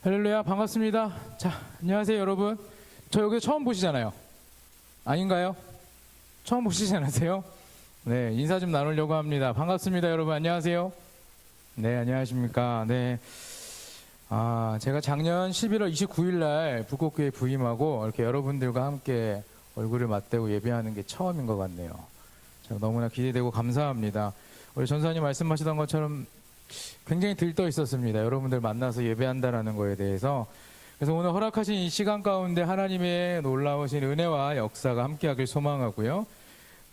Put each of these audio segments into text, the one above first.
할렐루야, 반갑습니다. 자, 안녕하세요 여러분. 저 여기 처음 보시잖아요. 아닌가요? 처음 보시지 않으세요? 네, 인사 좀 나누려고 합니다. 반갑습니다 여러분. 안녕하세요. 네, 안녕하십니까. 네, 제가 작년 11월 29일 날 북곡교회 부임하고 이렇게 여러분들과 함께 얼굴을 맞대고 예배하는 게 처음인 것 같네요. 제가 너무나 기대되고 감사합니다. 우리 전사님 말씀하시던 것처럼 굉장히 들떠 있었습니다. 여러분들 만나서 예배한다라는 거에 대해서. 그래서 오늘 허락하신 이 시간 가운데 하나님의 놀라우신 은혜와 역사가 함께하길 소망하고요.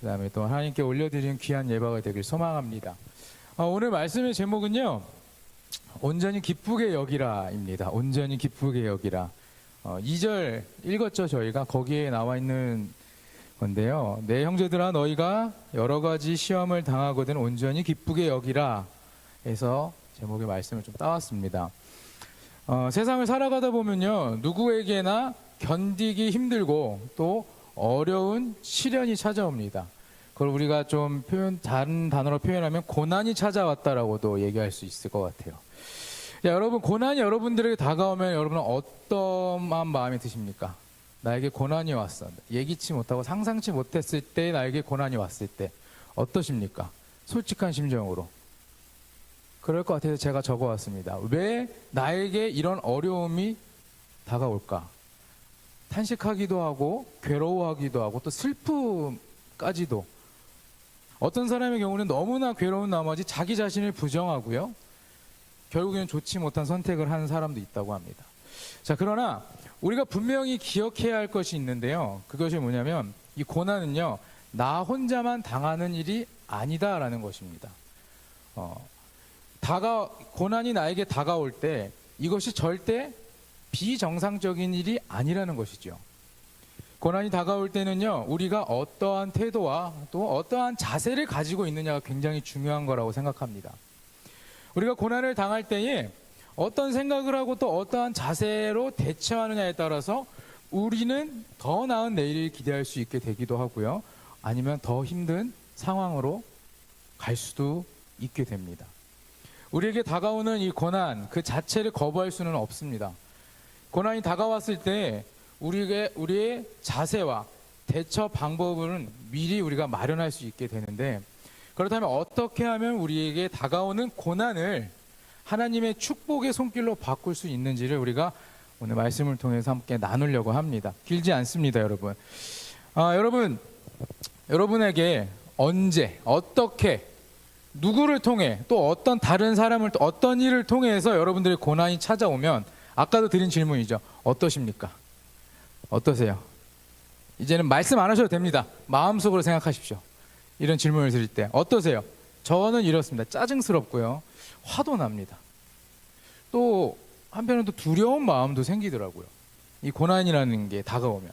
그 다음에 또 하나님께 올려드리는 귀한 예배가 되길 소망합니다. 오늘 말씀의 제목은요, 온전히 기쁘게 여기라입니다. 온전히 기쁘게 여기라. 2절 읽었죠, 저희가. 거기에 나와 있는 건데요. 내 형제들아, 너희가 여러 가지 시험을 당하거든 온전히 기쁘게 여기라 해서 제목의 말씀을 좀 따왔습니다. 세상을 살아가다 보면요, 누구에게나 견디기 힘들고 또 어려운 시련이 찾아옵니다. 그걸 우리가 좀 다른 단어로 표현하면 고난이 찾아왔다라고도 얘기할 수 있을 것 같아요. 자, 여러분, 고난이 여러분들에게 다가오면 여러분은 어떠한 마음이 드십니까? 나에게 고난이 왔어. 예기치 못하고 상상치 못했을 때 나에게 고난이 왔을 때 어떠십니까? 솔직한 심정으로. 그럴 것 같아서 제가 적어왔습니다. 왜 나에게 이런 어려움이 다가올까? 탄식하기도 하고 괴로워하기도 하고 또 슬픔까지도. 어떤 사람의 경우는 너무나 괴로운 나머지 자기 자신을 부정하고요, 결국에는 좋지 못한 선택을 하는 사람도 있다고 합니다. 자, 그러나 우리가 분명히 기억해야 할 것이 있는데요, 그것이 뭐냐면 이 고난은요, 나 혼자만 당하는 일이 아니다라는 것입니다. 고난이 나에게 다가올 때 이것이 절대 비정상적인 일이 아니라는 것이죠. 고난이 다가올 때는요, 우리가 어떠한 태도와 또 어떠한 자세를 가지고 있느냐가 굉장히 중요한 거라고 생각합니다. 우리가 고난을 당할 때에 어떤 생각을 하고 또 어떠한 자세로 대처하느냐에 따라서 우리는 더 나은 내일을 기대할 수 있게 되기도 하고요, 아니면 더 힘든 상황으로 갈 수도 있게 됩니다. 우리에게 다가오는 이 고난 그 자체를 거부할 수는 없습니다. 고난이 다가왔을 때 우리의 자세와 대처 방법은 미리 우리가 마련할 수 있게 되는데, 그렇다면 어떻게 하면 우리에게 다가오는 고난을 하나님의 축복의 손길로 바꿀 수 있는지를 우리가 오늘 말씀을 통해서 함께 나누려고 합니다. 길지 않습니다, 여러분. 여러분에게 언제, 어떻게, 누구를 통해, 또 어떤 다른 사람을, 또 어떤 일을 통해서 여러분들의 고난이 찾아오면, 아까도 드린 질문이죠. 어떠십니까? 어떠세요? 이제는 말씀 안 하셔도 됩니다. 마음속으로 생각하십시오. 이런 질문을 드릴 때 어떠세요? 저는 이렇습니다. 짜증스럽고요, 화도 납니다. 또 한편으로는 또 두려운 마음도 생기더라고요, 이 고난이라는 게 다가오면.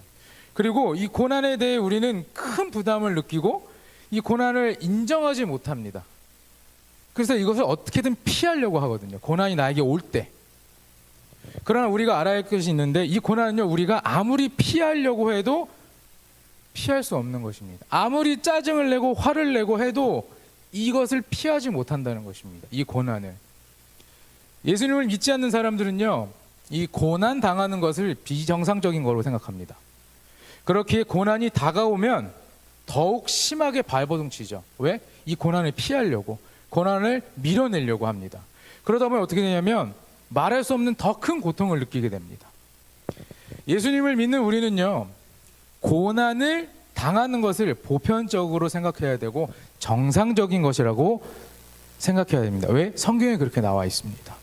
그리고 이 고난에 대해 우리는 큰 부담을 느끼고 이 고난을 인정하지 못합니다. 그래서 이것을 어떻게든 피하려고 하거든요, 고난이 나에게 올 때. 그러나 우리가 알아야 할 것이 있는데, 이 고난은요, 우리가 아무리 피하려고 해도 피할 수 없는 것입니다. 아무리 짜증을 내고 화를 내고 해도 이것을 피하지 못한다는 것입니다, 이 고난을. 예수님을 믿지 않는 사람들은요, 이 고난 당하는 것을 비정상적인 거로 생각합니다. 그렇게 고난이 다가오면 더욱 심하게 발버둥치죠. 왜? 이 고난을 피하려고, 고난을 밀어내려고 합니다. 그러다 보면 어떻게 되냐면 말할 수 없는 더 큰 고통을 느끼게 됩니다. 예수님을 믿는 우리는요, 고난을 당하는 것을 보편적으로 생각해야 되고 정상적인 것이라고 생각해야 됩니다. 왜? 성경에 그렇게 나와 있습니다.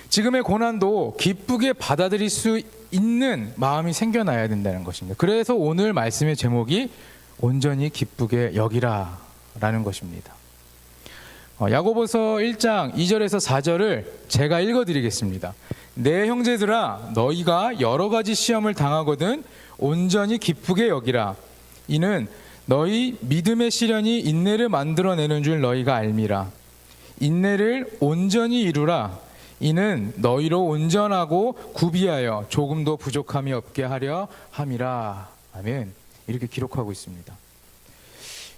지금의 고난도 기쁘게 받아들일 수 있는 마음이 생겨나야 된다는 것입니다. 그래서 오늘 말씀의 제목이 온전히 기쁘게 여기라 라는 것입니다. 야고보서 1장 2절에서 4절을 제가 읽어드리겠습니다. 내 형제들아, 너희가 여러 가지 시험을 당하거든 온전히 기쁘게 여기라. 이는 너희 믿음의 시련이 인내를 만들어내는 줄 너희가 알미라. 인내를 온전히 이루라. 이는 너희로 온전하고 구비하여 조금도 부족함이 없게 하려 함이라. 아멘. 이렇게 기록하고 있습니다.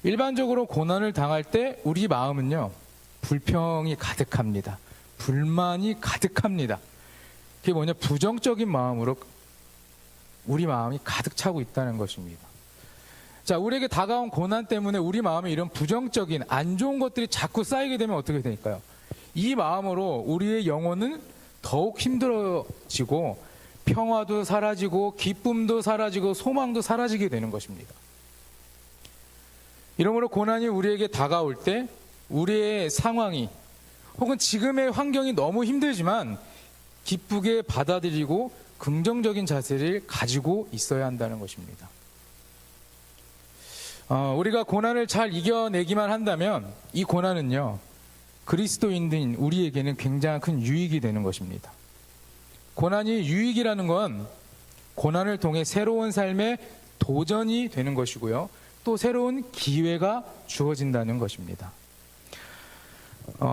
일반적으로 고난을 당할 때 우리 마음은요, 불평이 가득합니다. 불만이 가득합니다. 그게 뭐냐? 부정적인 마음으로 우리 마음이 가득 차고 있다는 것입니다. 자, 우리에게 다가온 고난 때문에 우리 마음에 이런 부정적인 안 좋은 것들이 자꾸 쌓이게 되면 어떻게 될까요? 이 마음으로 우리의 영혼은 더욱 힘들어지고 평화도 사라지고 기쁨도 사라지고 소망도 사라지게 되는 것입니다. 이러므로 고난이 우리에게 다가올 때 우리의 상황이 혹은 지금의 환경이 너무 힘들지만 기쁘게 받아들이고 긍정적인 자세를 가지고 있어야 한다는 것입니다. 우리가 고난을 잘 이겨내기만 한다면 이 고난은요, 그리스도인인 우리에게는 굉장히 큰 유익이 되는 것입니다. 고난이 유익이라는 건 고난을 통해 새로운 삶의 도전이 되는 것이고요, 또 새로운 기회가 주어진다는 것입니다.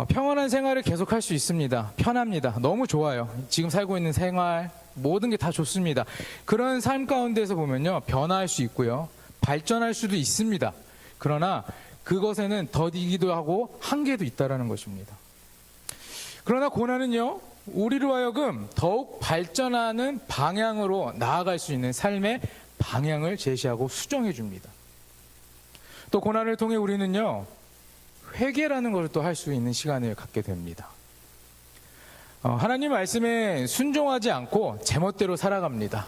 평안한 생활을 계속할 수 있습니다. 편합니다. 너무 좋아요. 지금 살고 있는 생활 모든 게 다 좋습니다. 그런 삶 가운데서 보면요, 변화할 수 있고요, 발전할 수도 있습니다. 그러나 그것에는 더디기도 하고 한계도 있다는 것입니다. 그러나 고난은요, 우리로 하여금 더욱 발전하는 방향으로 나아갈 수 있는 삶의 방향을 제시하고 수정해 줍니다. 또 고난을 통해 우리는요, 회개라는 것을 또 할 수 있는 시간을 갖게 됩니다. 하나님 말씀에 순종하지 않고 제멋대로 살아갑니다.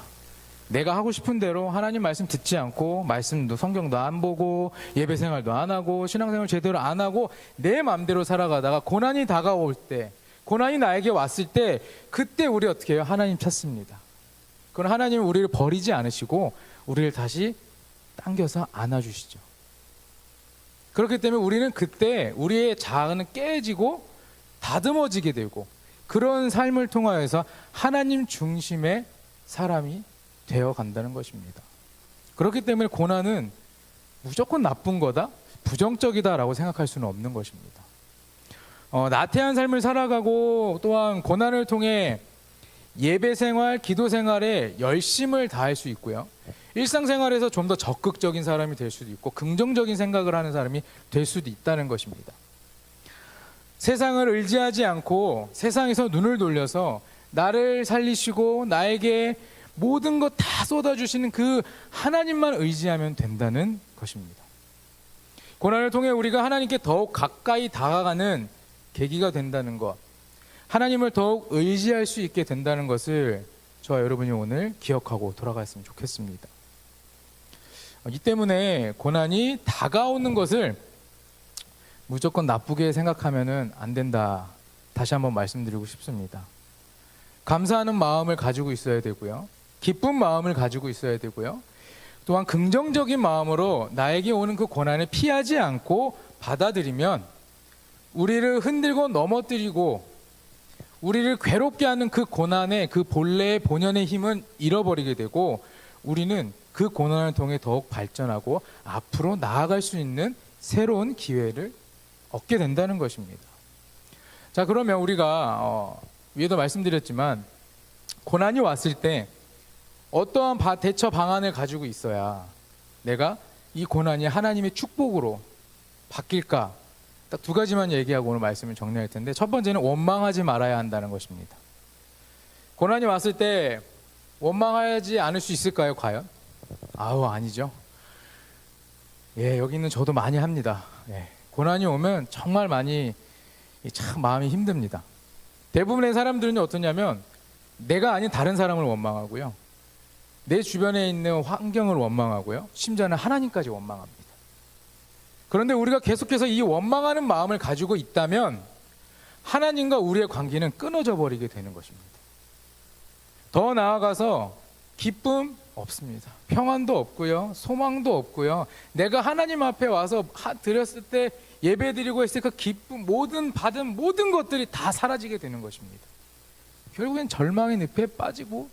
내가 하고 싶은 대로 하나님 말씀 듣지 않고 말씀도 성경도 안 보고 예배 생활도 안 하고 신앙생활 제대로 안 하고 내 마음대로 살아가다가 고난이 다가올 때, 고난이 나에게 왔을 때 그때 우리 어떻게 해요? 하나님 찾습니다. 그럼 하나님은 우리를 버리지 않으시고 우리를 다시 당겨서 안아주시죠. 그렇기 때문에 우리는 그때 우리의 자아는 깨지고 다듬어지게 되고 그런 삶을 통하여서 하나님 중심의 사람이 되어 간다는 것입니다. 그렇기 때문에 고난은 무조건 나쁜 거다, 부정적이다라고 생각할 수는 없는 것입니다. 나태한 삶을 살아가고 또한 고난을 통해 예배 생활, 기도 생활에 열심을 다할 수 있고요, 일상생활에서 좀 더 적극적인 사람이 될 수도 있고 긍정적인 생각을 하는 사람이 될 수도 있다는 것입니다. 세상을 의지하지 않고 세상에서 눈을 돌려서 나를 살리시고 나에게 모든 것 다 쏟아주시는 그 하나님만 의지하면 된다는 것입니다. 고난을 통해 우리가 하나님께 더욱 가까이 다가가는 계기가 된다는 것, 하나님을 더욱 의지할 수 있게 된다는 것을 저와 여러분이 오늘 기억하고 돌아갔으면 좋겠습니다. 이 때문에 고난이 다가오는 것을 무조건 나쁘게 생각하면 안 된다, 다시 한번 말씀드리고 싶습니다. 감사하는 마음을 가지고 있어야 되고요, 기쁜 마음을 가지고 있어야 되고요, 또한 긍정적인 마음으로 나에게 오는 그 고난을 피하지 않고 받아들이면 우리를 흔들고 넘어뜨리고 우리를 괴롭게 하는 그 고난의 그 본래의 본연의 힘은 잃어버리게 되고 우리는 그 고난을 통해 더욱 발전하고 앞으로 나아갈 수 있는 새로운 기회를 얻게 된다는 것입니다. 자, 그러면 우리가 위에도 말씀드렸지만 고난이 왔을 때 어떠한 대처 방안을 가지고 있어야 내가 이 고난이 하나님의 축복으로 바뀔까? 딱 두 가지만 얘기하고 오늘 말씀을 정리할 텐데, 첫 번째는 원망하지 말아야 한다는 것입니다. 고난이 왔을 때 원망하지 않을 수 있을까요, 과연? 아니죠. 예, 여기 있는 저도 많이 합니다. 예, 고난이 오면 정말 많이 참 마음이 힘듭니다. 대부분의 사람들은 어떠냐면 내가 아닌 다른 사람을 원망하고요, 내 주변에 있는 환경을 원망하고요, 심지어는 하나님까지 원망합니다. 그런데 우리가 계속해서 이 원망하는 마음을 가지고 있다면 하나님과 우리의 관계는 끊어져 버리게 되는 것입니다. 더 나아가서 기쁨 없습니다. 평안도 없고요, 소망도 없고요, 내가 하나님 앞에 와서 드렸을 때 예배드리고 했을 그 기쁨, 받은 모든 것들이 다 사라지게 되는 것입니다. 결국엔 절망의 늪에 빠지고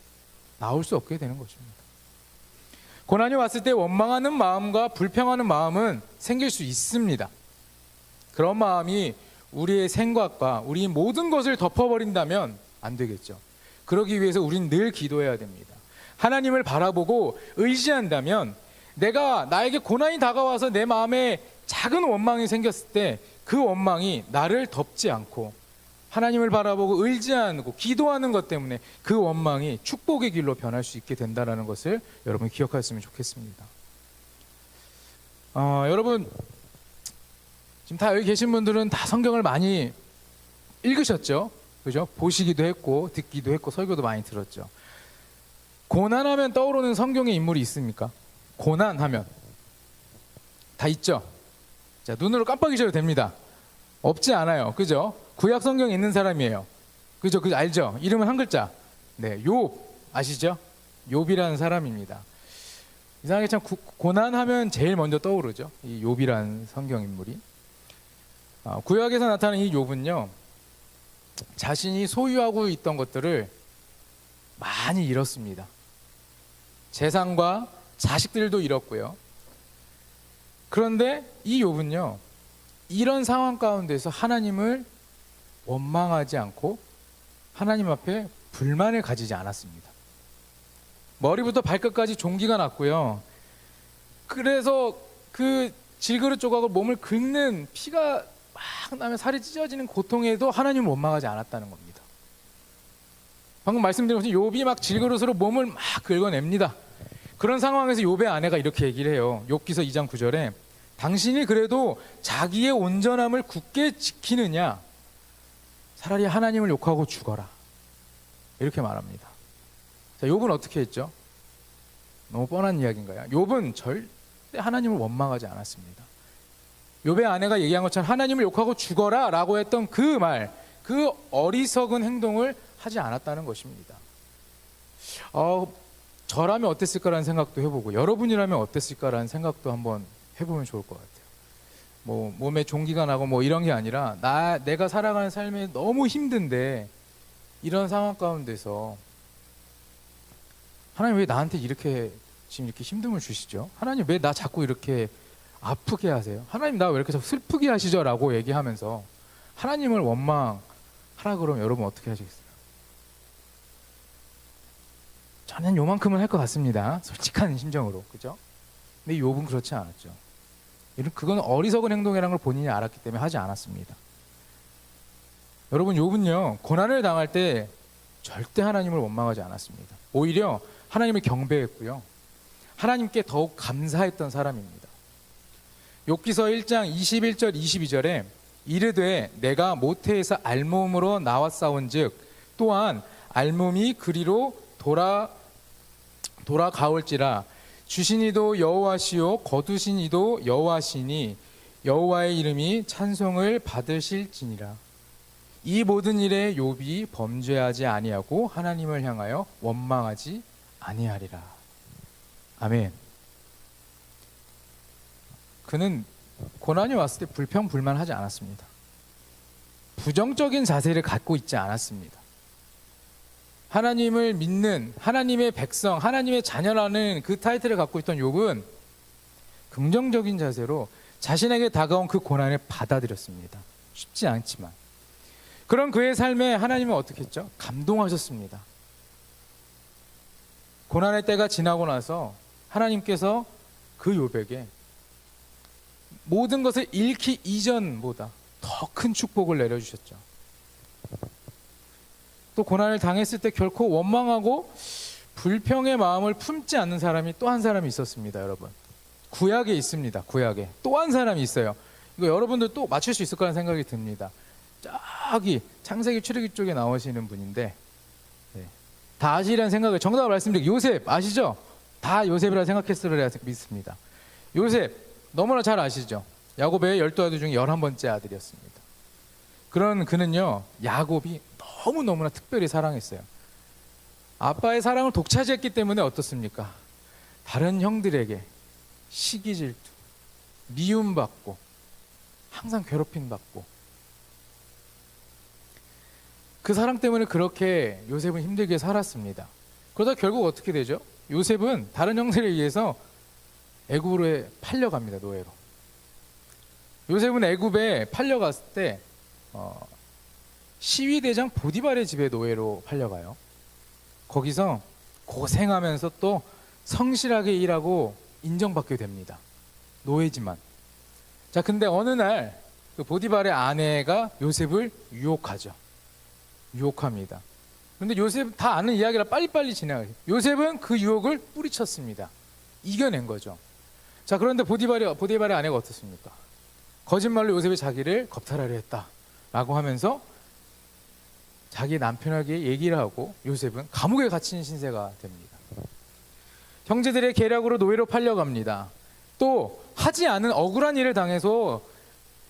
나올 수 없게 되는 것입니다. 고난이 왔을 때 원망하는 마음과 불평하는 마음은 생길 수 있습니다. 그런 마음이 우리의 생각과 우리 모든 것을 덮어버린다면 안 되겠죠. 그러기 위해서 우리는 늘 기도해야 됩니다. 하나님을 바라보고 의지한다면 나에게 고난이 다가와서 내 마음에 작은 원망이 생겼을 때 그 원망이 나를 덮지 않고 하나님을 바라보고 의지하고 기도하는 것 때문에 그 원망이 축복의 길로 변할 수 있게 된다는 것을 여러분 기억하셨으면 좋겠습니다. 여러분 지금 다 여기 계신 분들은 다 성경을 많이 읽으셨죠? 그죠? 보시기도 했고 듣기도 했고 설교도 많이 들었죠. 고난하면 떠오르는 성경의 인물이 있습니까? 고난하면 다 있죠? 자, 눈으로 깜빡이셔도 됩니다. 없지 않아요. 그죠? 구약 성경에 있는 사람이에요. 그죠? 그 알죠? 이름은 한 글자. 네, 욥 아시죠? 욥이라는 사람입니다. 이상하게 참 고난하면 제일 먼저 떠오르죠. 이 욥이라는 성경 인물이. 구약에서 나타나는 이 욥은요, 자신이 소유하고 있던 것들을 많이 잃었습니다. 재산과 자식들도 잃었고요. 그런데 이 욥은요, 이런 상황 가운데서 하나님을 원망하지 않고 하나님 앞에 불만을 가지지 않았습니다. 머리부터 발끝까지 종기가 났고요. 그래서 그 질그릇 조각을 몸을 긁는 피가 막 나면 살이 찢어지는 고통에도 하나님을 원망하지 않았다는 겁니다. 방금 말씀드린 것처럼 욥이 막 질그릇으로 몸을 막 긁어냅니다. 그런 상황에서 욥의 아내가 이렇게 얘기를 해요. 욥기서 2장 9절에 당신이 그래도 자기의 온전함을 굳게 지키느냐, 차라리 하나님을 욕하고 죽어라, 이렇게 말합니다. 자, 욥은 어떻게 했죠? 너무 뻔한 이야기인가요? 욥은 절대 하나님을 원망하지 않았습니다. 욥의 아내가 얘기한 것처럼 하나님을 욕하고 죽어라 라고 했던 그 말, 그 어리석은 행동을 하지 않았다는 것입니다. 저라면 어땠을까라는 생각도 해보고 여러분이라면 어땠을까라는 생각도 한번 해보면 좋을 것 같아요. 뭐 몸에 종기가 나고 뭐 이런 게 아니라 내가 살아가는 삶이 너무 힘든데 이런 상황 가운데서 하나님 왜 나한테 이렇게 지금 이렇게 힘듦을 주시죠? 하나님 왜 나 자꾸 이렇게 아프게 하세요? 하나님 나 왜 이렇게 자꾸 슬프게 하시죠? 라고 얘기하면서 하나님을 원망하라 그러면 여러분 어떻게 하시겠어요? 저는 요만큼은 할 것 같습니다. 솔직한 심정으로. 그죠? 근데 욥은 그렇지 않았죠. 그건 어리석은 행동이라는 걸 본인이 알았기 때문에 하지 않았습니다. 여러분, 욥은요, 고난을 당할 때 절대 하나님을 원망하지 않았습니다. 오히려 하나님을 경배했고요, 하나님께 더욱 감사했던 사람입니다. 욥기서 1장 21절 22절에 이르되 내가 모태에서 알몸으로 나왔사온즉 또한 알몸이 그리로 돌아가올지라 주신 이도 여호와시요 거두신 이도 여호와시니 여호와의 이름이 찬송을 받으실지니라. 이 모든 일에 욥이 범죄하지 아니하고 하나님을 향하여 원망하지 아니하리라. 아멘. 그는 고난이 왔을 때 불평불만하지 않았습니다. 부정적인 자세를 갖고 있지 않았습니다. 하나님을 믿는 하나님의 백성, 하나님의 자녀라는 그 타이틀을 갖고 있던 욥은 긍정적인 자세로 자신에게 다가온 그 고난을 받아들였습니다. 쉽지 않지만. 그런 그의 삶에 하나님은 어떻게 했죠? 감동하셨습니다. 고난의 때가 지나고 나서 하나님께서 그 욥에게 모든 것을 잃기 이전보다 더 큰 축복을 내려주셨죠. 또 고난을 당했을 때 결코 원망하고 불평의 마음을 품지 않는 사람이 또 한 사람이 있었습니다. 여러분, 구약에 있습니다. 구약에 또 한 사람이 있어요. 이거 여러분들 또 맞출 수 있을 거라는 생각이 듭니다. 저기 창세기 출애굽 쪽에 나오시는 분인데, 다 아시리라는 생각을 정답을 말씀드릴게요. 요셉 아시죠? 다 요셉이라 생각했으리라 믿습니다. 요셉 너무나 잘 아시죠? 야곱의 12아들 중에 11번째 아들이었습니다. 그런 그는요, 야곱이 너무너무나 특별히 사랑했어요. 아빠의 사랑을 독차지했기 때문에 어떻습니까? 다른 형들에게 시기 질투, 미움받고 항상 괴롭힘받고, 그 사랑 때문에 그렇게 요셉은 힘들게 살았습니다. 그러다 결국 어떻게 되죠? 요셉은 다른 형들에 의해서 애굽으로 팔려갑니다. 노예로. 요셉은 애굽에 팔려갔을 때 시위대장 보디발의 집에 노예로 팔려가요. 거기서 고생하면서 또 성실하게 일하고 인정받게 됩니다. 노예지만. 자, 근데 어느 날 그 보디발의 아내가 요셉을 유혹하죠. 유혹합니다. 그런데 요셉 다 아는 이야기라 빨리빨리 진행해요. 요셉은 그 유혹을 뿌리쳤습니다. 이겨낸 거죠. 자, 그런데 보디발의 아내가 어떻습니까? 거짓말로 요셉이 자기를 겁탈하려 했다라고 하면서 자기 남편에게 얘기를 하고 요셉은 감옥에 갇힌 신세가 됩니다. 형제들의 계략으로 노예로 팔려갑니다. 또 하지 않은 억울한 일을 당해서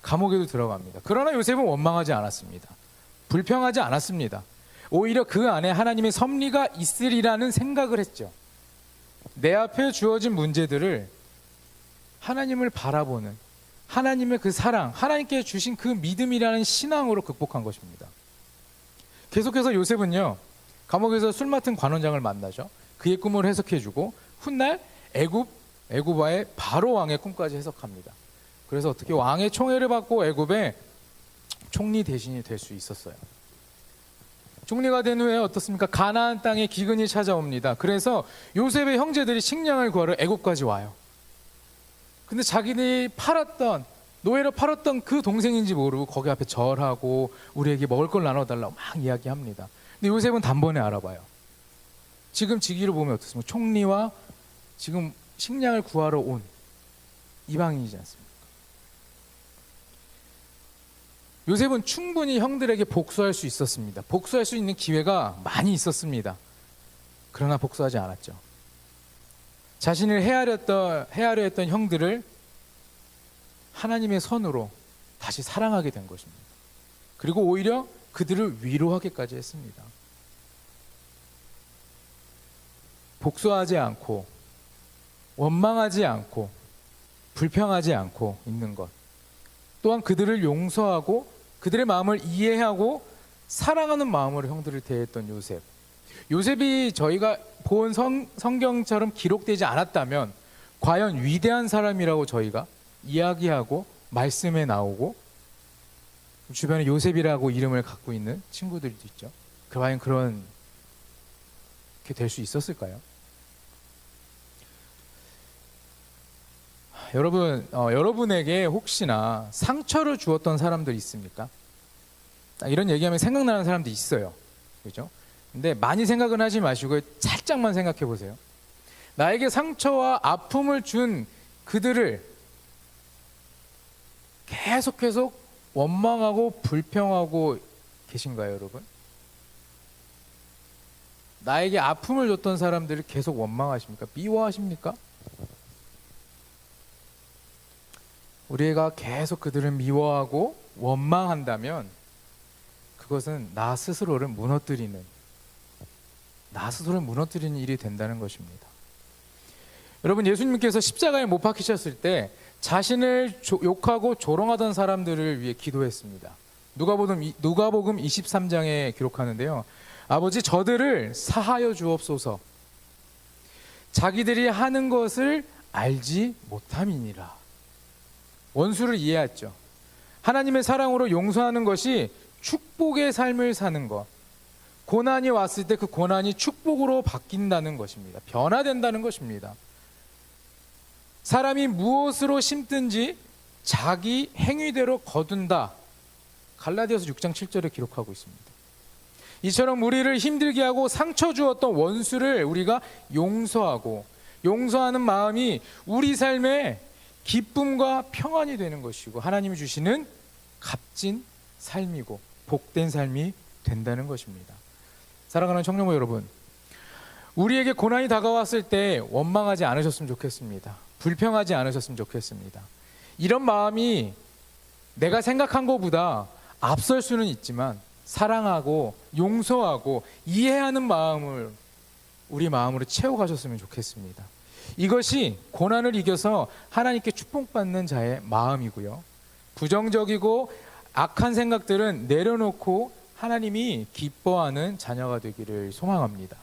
감옥에도 들어갑니다. 그러나 요셉은 원망하지 않았습니다. 불평하지 않았습니다. 오히려 그 안에 하나님의 섭리가 있으리라는 생각을 했죠. 내 앞에 주어진 문제들을 하나님을 바라보는 하나님의 그 사랑, 하나님께 주신 그 믿음이라는 신앙으로 극복한 것입니다. 계속해서 요셉은요, 감옥에서 술 맡은 관원장을 만나죠. 그의 꿈을 해석해주고 훗날 애굽와의 바로 왕의 꿈까지 해석합니다. 그래서 어떻게 왕의 총애를 받고 애굽의 총리 대신이 될 수 있었어요. 총리가 된 후에 어떻습니까? 가나안 땅에 기근이 찾아옵니다. 그래서 요셉의 형제들이 식량을 구하러 애굽까지 와요. 근데 자기들이 노예로 팔았던 그 동생인지 모르고 거기 앞에 절하고 우리에게 먹을 걸 나눠달라고 막 이야기합니다. 근데 요셉은 단번에 알아봐요. 지금 직위를 보면 어떻습니까? 총리와 지금 식량을 구하러 온 이방인이지 않습니까? 요셉은 충분히 형들에게 복수할 수 있었습니다. 복수할 수 있는 기회가 많이 있었습니다. 그러나 복수하지 않았죠. 자신을 해하려 했던 형들을 하나님의 선으로 다시 사랑하게 된 것입니다. 그리고 오히려 그들을 위로하기까지 했습니다. 복수하지 않고 원망하지 않고 불평하지 않고 있는 것, 또한 그들을 용서하고 그들의 마음을 이해하고 사랑하는 마음으로 형들을 대했던 요셉이 저희가 본 성경처럼 기록되지 않았다면 과연 위대한 사람이라고 저희가 이야기하고 말씀에 나오고 주변에 요셉이라고 이름을 갖고 있는 친구들도 있죠. 과연 그렇게 될 수 있었을까요? 여러분, 여러분에게 혹시나 상처를 주었던 사람들 있습니까? 이런 얘기하면 생각나는 사람도 있어요. 그죠? 근데 많이 생각은 하지 마시고 살짝만 생각해 보세요. 나에게 상처와 아픔을 준 그들을 계속 원망하고 불평하고 계신가요, 여러분? 나에게 아픔을 줬던 사람들을 계속 원망하십니까? 미워하십니까? 우리가 계속 그들을 미워하고 원망한다면 그것은 나 스스로를 무너뜨리는 일이 된다는 것입니다. 여러분, 예수님께서 십자가에 못 박히셨을 때 자신을 욕하고 조롱하던 사람들을 위해 기도했습니다. 누가복음 23장에 기록하는데요. 아버지, 저들을 사하여 주옵소서. 자기들이 하는 것을 알지 못함이니라. 원수를 이해했죠. 하나님의 사랑으로 용서하는 것이 축복의 삶을 사는 것. 고난이 왔을 때 그 고난이 축복으로 바뀐다는 것입니다. 변화된다는 것입니다. 사람이 무엇으로 심든지 자기 행위대로 거둔다. 갈라디아서 6장 7절에 기록하고 있습니다. 이처럼 우리를 힘들게 하고 상처 주었던 원수를 우리가 용서하는 마음이 우리 삶에 기쁨과 평안이 되는 것이고 하나님이 주시는 값진 삶이고 복된 삶이 된다는 것입니다. 사랑하는 청년부 여러분, 우리에게 고난이 다가왔을 때 원망하지 않으셨으면 좋겠습니다. 불평하지 않으셨으면 좋겠습니다. 이런 마음이 내가 생각한 것보다 앞설 수는 있지만 사랑하고 용서하고 이해하는 마음을 우리 마음으로 채워가셨으면 좋겠습니다. 이것이 고난을 이겨서 하나님께 축복받는 자의 마음이고요. 부정적이고 악한 생각들은 내려놓고 하나님이 기뻐하는 자녀가 되기를 소망합니다.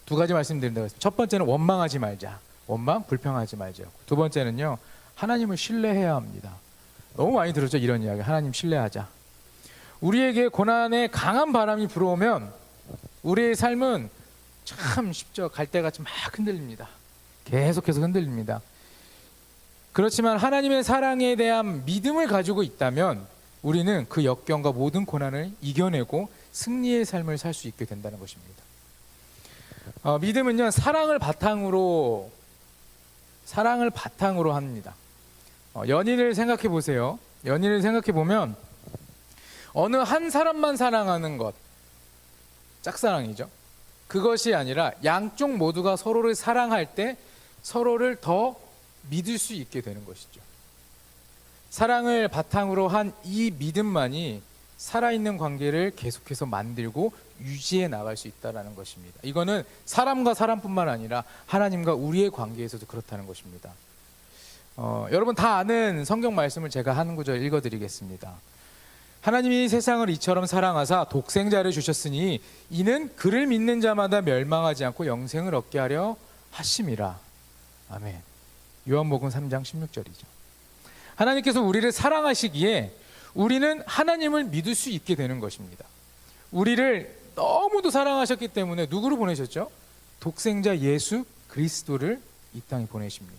두 가지 말씀드린다고 했습니다. 첫 번째는 원망하지 말자. 원망, 불평하지 말자. 두 번째는요, 하나님을 신뢰해야 합니다. 너무 많이 들었죠, 이런 이야기. 하나님 신뢰하자. 우리에게 고난의 강한 바람이 불어오면 우리의 삶은 참 쉽죠. 갈대같이 막 흔들립니다. 계속해서 흔들립니다. 그렇지만 하나님의 사랑에 대한 믿음을 가지고 있다면 우리는 그 역경과 모든 고난을 이겨내고 승리의 삶을 살 수 있게 된다는 것입니다. 믿음은요, 사랑을 바탕으로 합니다. 연인을 생각해 보세요. 연인을 생각해 보면 어느 한 사람만 사랑하는 것, 짝사랑이죠. 그것이 아니라 양쪽 모두가 서로를 사랑할 때 서로를 더 믿을 수 있게 되는 것이죠. 사랑을 바탕으로 한 이 믿음만이 살아있는 관계를 계속해서 만들고 유지해 나갈 수 있다는 것입니다. 이거는 사람과 사람뿐만 아니라 하나님과 우리의 관계에서도 그렇다는 것입니다. 여러분 다 아는 성경 말씀을 제가 한 구절 읽어드리겠습니다. 하나님이 세상을 이처럼 사랑하사 독생자를 주셨으니 이는 그를 믿는 자마다 멸망하지 않고 영생을 얻게 하려 하심이라. 아멘. 요한복음 3장 16절이죠. 하나님께서 우리를 사랑하시기에 우리는 하나님을 믿을 수 있게 되는 것입니다. 우리를 너무도 사랑하셨기 때문에 누구를 보내셨죠? 독생자 예수 그리스도를 이 땅에 보내십니다.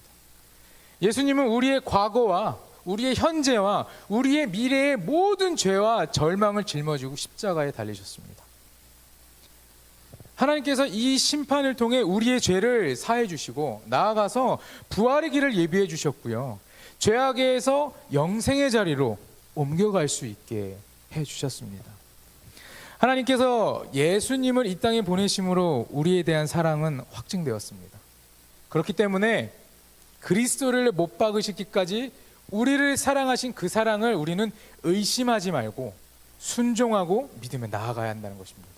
예수님은 우리의 과거와 우리의 현재와 우리의 미래의 모든 죄와 절망을 짊어지고 십자가에 달리셨습니다. 하나님께서 이 심판을 통해 우리의 죄를 사해 주시고 나아가서 부활의 길을 예비해 주셨고요, 죄악에서 영생의 자리로 옮겨갈 수 있게 해 주셨습니다. 하나님께서 예수님을 이 땅에 보내심으로 우리에 대한 사랑은 확증되었습니다. 그렇기 때문에 그리스도를 못 박으시기까지 우리를 사랑하신 그 사랑을 우리는 의심하지 말고 순종하고 믿으며 나아가야 한다는 것입니다.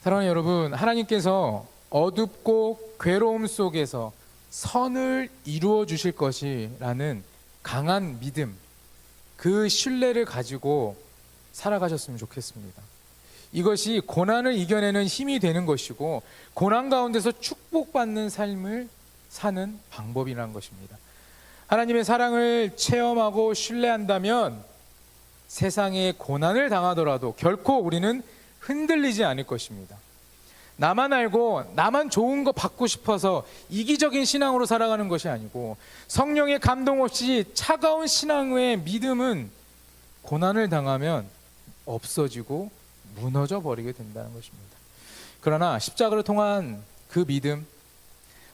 사랑하는 여러분, 하나님께서 어둡고 괴로움 속에서 선을 이루어 주실 것이라는 강한 믿음, 그 신뢰를 가지고 살아가셨으면 좋겠습니다. 이것이 고난을 이겨내는 힘이 되는 것이고 고난 가운데서 축복받는 삶을 사는 방법이라는 것입니다. 하나님의 사랑을 체험하고 신뢰한다면 세상에 고난을 당하더라도 결코 우리는 흔들리지 않을 것입니다. 나만 알고 나만 좋은 거 받고 싶어서 이기적인 신앙으로 살아가는 것이 아니고 성령의 감동 없이 차가운 신앙의 믿음은 고난을 당하면 없어지고 무너져 버리게 된다는 것입니다. 그러나 십자가를 통한 그 믿음,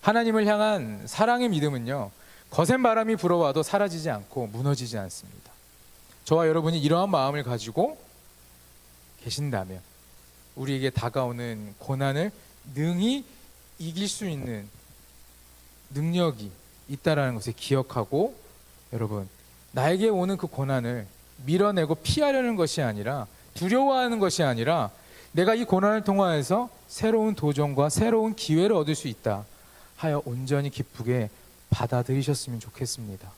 하나님을 향한 사랑의 믿음은요, 거센 바람이 불어와도 사라지지 않고 무너지지 않습니다. 저와 여러분이 이러한 마음을 가지고 계신다면 우리에게 다가오는 고난을 능히 이길 수 있는 능력이 있다라는 것을 기억하고, 여러분, 나에게 오는 그 고난을 밀어내고 피하려는 것이 아니라, 두려워하는 것이 아니라, 내가 이 고난을 통하여서 새로운 도전과 새로운 기회를 얻을 수 있다 하여 온전히 기쁘게 받아들이셨으면 좋겠습니다.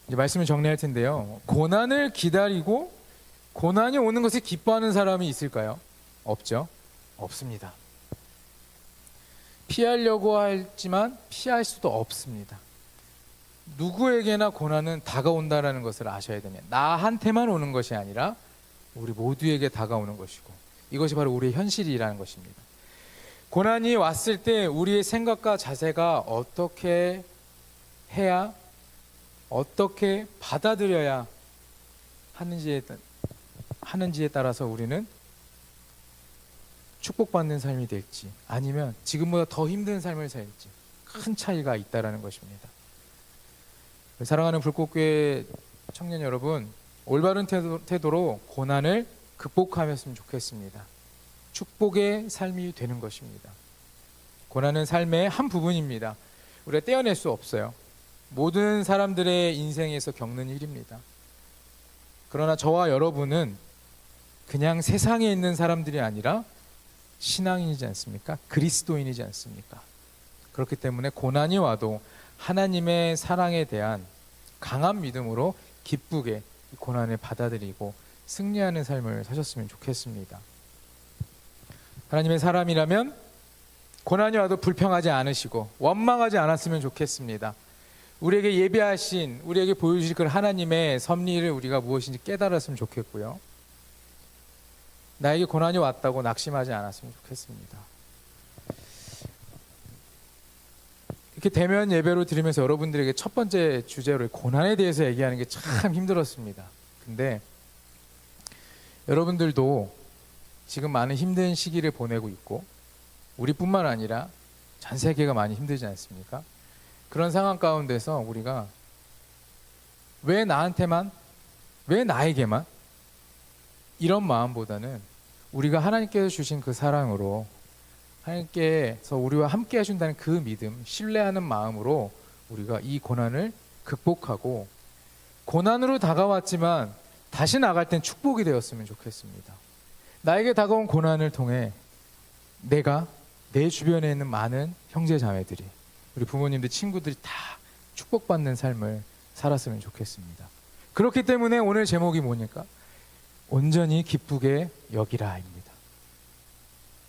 이제 말씀을 정리할 텐데요, 고난을 기다리고 고난이 오는 것을 기뻐하는 사람이 있을까요? 없죠. 없습니다. 피하려고 하지만 피할 수도 없습니다. 누구에게나 고난은 다가온다는 것을 아셔야 됩니다. 나한테만 오는 것이 아니라 우리 모두에게 다가오는 것이고, 이것이 바로 우리의 현실이라는 것입니다. 고난이 왔을 때 우리의 생각과 자세가 어떻게 해야, 어떻게 받아들여야 하는지에 따라서 우리는 축복받는 삶이 될지 아니면 지금보다 더 힘든 삶을 살지 큰 차이가 있다는 것입니다. 사랑하는 불꽃교회 청년 여러분, 올바른 태도로 고난을 극복하였으면 좋겠습니다. 축복의 삶이 되는 것입니다. 고난은 삶의 한 부분입니다. 우리가 떼어낼 수 없어요. 모든 사람들의 인생에서 겪는 일입니다. 그러나 저와 여러분은 그냥 세상에 있는 사람들이 아니라 신앙인이지 않습니까? 그리스도인이지 않습니까? 그렇기 때문에 고난이 와도 하나님의 사랑에 대한 강한 믿음으로 기쁘게 고난을 받아들이고 승리하는 삶을 사셨으면 좋겠습니다. 하나님의 사람이라면 고난이 와도 불평하지 않으시고 원망하지 않았으면 좋겠습니다. 우리에게 예비하신, 우리에게 보여주실 그 하나님의 섭리를 우리가 무엇인지 깨달았으면 좋겠고요, 나에게 고난이 왔다고 낙심하지 않았으면 좋겠습니다. 이렇게 대면 예배로 드리면서 여러분들에게 첫 번째 주제로 고난에 대해서 얘기하는 게 참 힘들었습니다. 근데 여러분들도 지금 많은 힘든 시기를 보내고 있고 우리뿐만 아니라 전 세계가 많이 힘들지 않습니까? 그런 상황 가운데서 우리가 왜 나한테만, 왜 나에게만 이런 마음보다는 우리가 하나님께서 주신 그 사랑으로 하나님께서 우리와 함께 하신다는 그 믿음, 신뢰하는 마음으로 우리가 이 고난을 극복하고 고난으로 다가왔지만 다시 나갈 땐 축복이 되었으면 좋겠습니다. 나에게 다가온 고난을 통해 내가 내 주변에 있는 많은 형제 자매들이 우리 부모님들 친구들이 다 축복받는 삶을 살았으면 좋겠습니다. 그렇기 때문에 오늘 제목이 뭐니까 온전히 기쁘게 여기라입니다.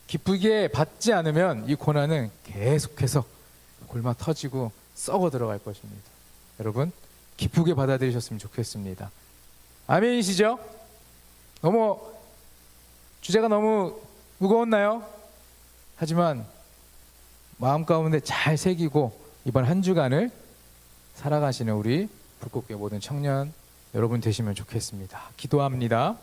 기쁘게 받지 않으면 이 고난은 계속해서 골막 터지고 썩어 들어갈 것입니다. 여러분 기쁘게 받아들이셨으면 좋겠습니다. 아멘이시죠? 주제가 너무 무거웠나요? 하지만 마음 가운데 잘 새기고 이번 한 주간을 살아가시는 우리 불꽃교회 모든 청년 여러분 되시면 좋겠습니다. 기도합니다.